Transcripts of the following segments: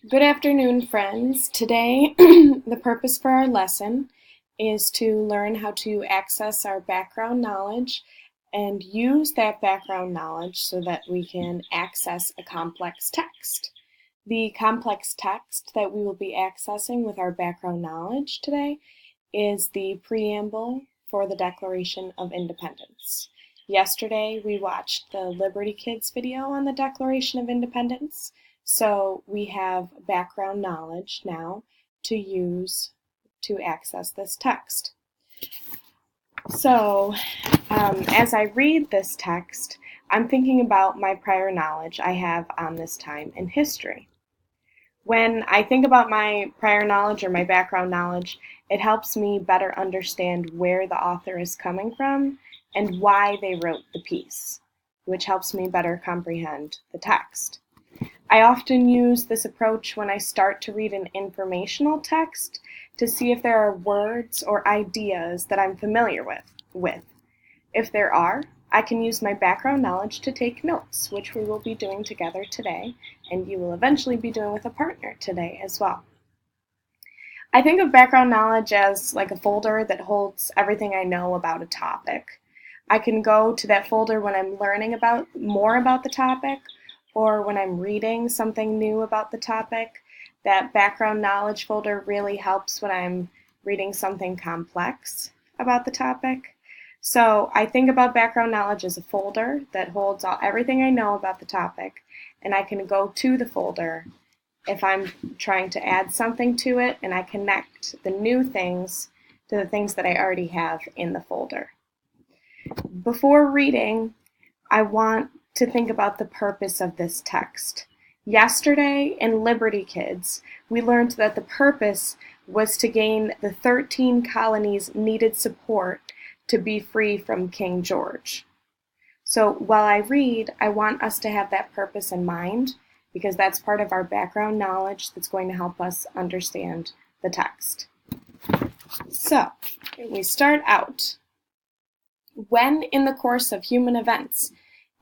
Good afternoon, friends. Today, the purpose for our lesson is to learn how to access our background knowledge and use that background knowledge so that we can access a complex text. The complex text that we will be accessing with our background knowledge today is the preamble for the Declaration of Independence. Yesterday, we watched the Liberty Kids video on the Declaration of Independence. So we have background knowledge now to use to access this text. So as I read this text, I'm thinking about my prior knowledge I have on this time in history. When I think about my prior knowledge or my background knowledge, it helps me better understand where the author is coming from and why they wrote the piece, which helps me better comprehend the text. I often use this approach when I start to read an informational text to see if there are words or ideas that I'm familiar with. If there are, I can use my background knowledge to take notes, which we will be doing together today, and you will eventually be doing with a partner today as well. I think of background knowledge as like a folder that holds everything I know about a topic. I can go to that folder when I'm learning more about the topic, or when I'm reading something new about the topic. That background knowledge folder really helps when I'm reading something complex about the topic. So I think about background knowledge as a folder that holds everything I know about the topic, and I can go to the folder if I'm trying to add something to it, and I connect the new things to the things that I already have in the folder. Before reading, I want to think about the purpose of this text. Yesterday in Liberty Kids, we learned that the purpose was to gain the 13 colonies' needed support to be free from King George. So while I read, I want us to have that purpose in mind because that's part of our background knowledge that's going to help us understand the text. So we start out. When in the course of human events,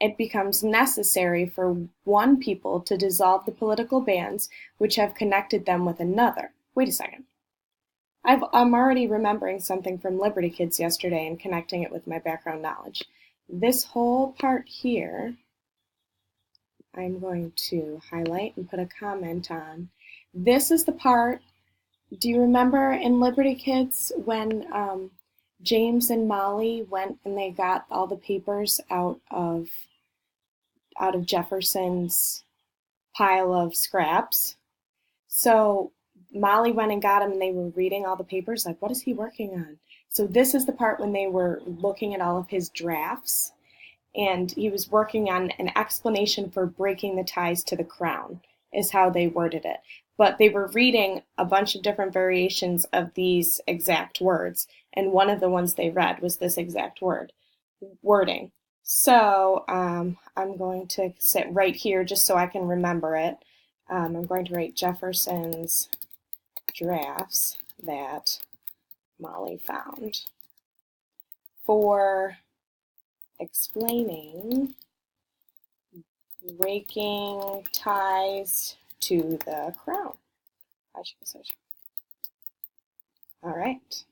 it becomes necessary for one people to dissolve the political bands which have connected them with another. Wait a second. I'm already remembering something from Liberty Kids yesterday and connecting it with my background knowledge. This whole part here, I'm going to highlight and put a comment on. This is the part, do you remember in Liberty Kids when James and Molly went and they got all the papers out of Jefferson's pile of scraps? So Molly went and got him and they were reading all the papers, like, what is he working on? So this is the part when they were looking at all of his drafts, and he was working on an explanation for breaking the ties to the crown, is how they worded it. But they were reading a bunch of different variations of these exact words, and one of the ones they read was this exact wording. So I'm going to sit right here just so I can remember it. I'm going to write Jefferson's drafts that Molly found for explaining breaking ties to the crown. All right.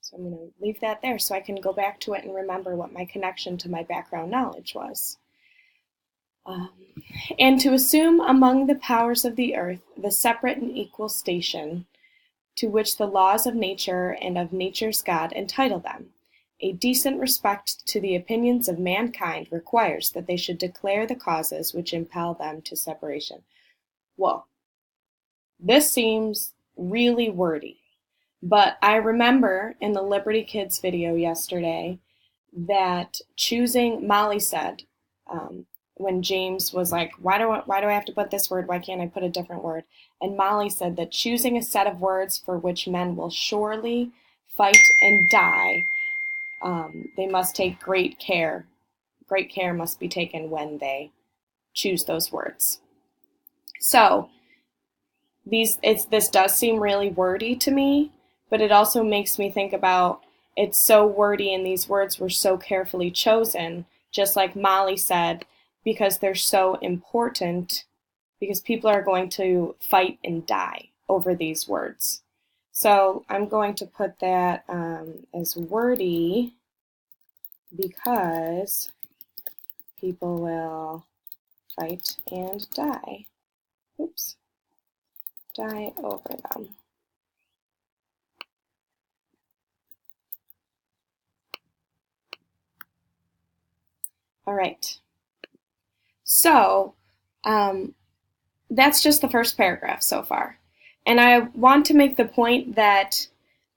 So I'm going to leave that there so I can go back to it and remember what my connection to my background knowledge was. And to assume among the powers of the earth the separate and equal station to which the laws of nature and of nature's God entitle them. A decent respect to the opinions of mankind requires that they should declare the causes which impel them to separation. Whoa, this seems really wordy, but I remember in the Liberty Kids video yesterday that Molly said, when James was like, why do I have to put this word? Why can't I put a different word? And Molly said that choosing a set of words for which men will surely fight and die, they must take great care. Great care must be taken when they choose those words. So this does seem really wordy to me, but it also makes me think about it's so wordy and these words were so carefully chosen, just like Molly said, because they're so important because people are going to fight and die over these words. So I'm going to put that as wordy because people will fight and die. Oops. Die over them. All right. So that's just the first paragraph so far. And I want to make the point that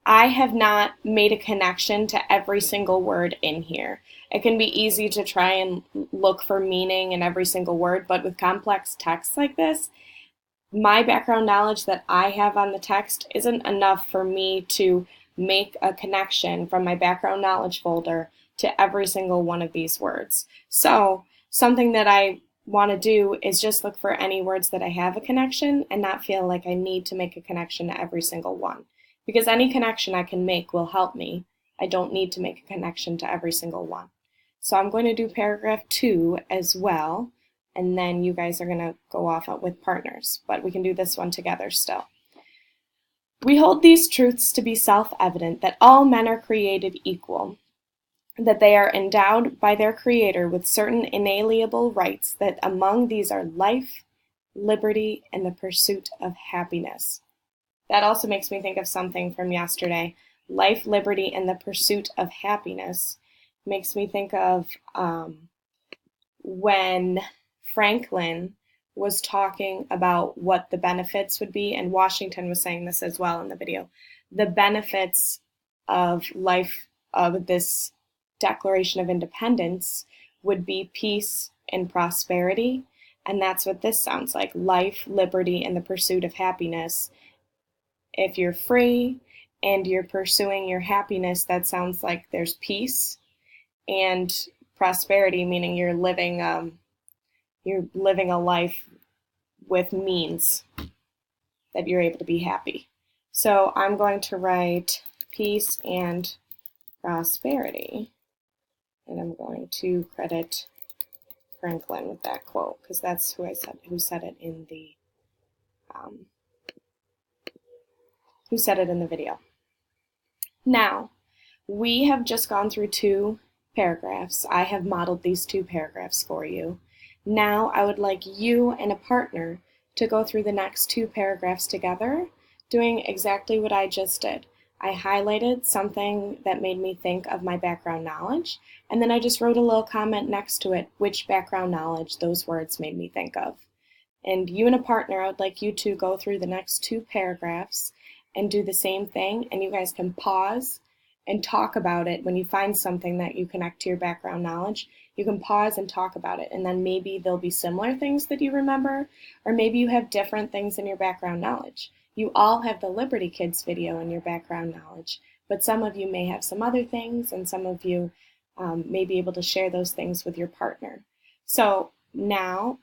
I have not made a connection to every single word in here. It can be easy to try and look for meaning in every single word, but with complex texts like this, my background knowledge that I have on the text isn't enough for me to make a connection from my background knowledge folder to every single one of these words. So something that I want to do is just look for any words that I have a connection and not feel like I need to make a connection to every single one. Because any connection I can make will help me. I don't need to make a connection to every single one. So I'm going to do paragraph 2 as well, and then you guys are going to go off with partners, but we can do this one together still. We hold these truths to be self-evident, that all men are created equal, that they are endowed by their Creator with certain inalienable rights, that among these are life, liberty, and the pursuit of happiness. That also makes me think of something from yesterday. Life, liberty, and the pursuit of happiness makes me think of when Franklin was talking about what the benefits would be, and Washington was saying this as well in the video. The benefits of life, of this Declaration of Independence, would be peace and prosperity, and that's what this sounds like. Life, liberty, and the pursuit of happiness. If you're free and you're pursuing your happiness, that sounds like there's peace, and prosperity, meaning you're living a life with means that you're able to be happy. So I'm going to write peace and prosperity, and I'm going to credit Franklin with that quote because that's who said it in the video. Now, we have just gone through 2 paragraphs. I have modeled these 2 paragraphs for you. Now I would like you and a partner to go through the next 2 paragraphs together, doing exactly what I just did. I highlighted something that made me think of my background knowledge, and then I just wrote a little comment next to it, which background knowledge those words made me think of. And you and a partner, I would like you to go through the next 2 paragraphs and do the same thing, and you guys can pause and talk about it. When you find something that you connect to your background knowledge, you can pause and talk about it, and then maybe there'll be similar things that you remember, or maybe you have different things in your background knowledge. You all have the Liberty Kids video in your background knowledge, but some of you may have some other things, and some of you may be able to share those things with your partner. So now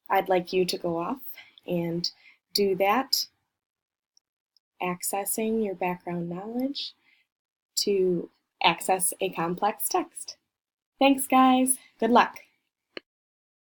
I'd like you to go off and do that, accessing your background knowledge to access a complex text. Thanks, guys. Good luck.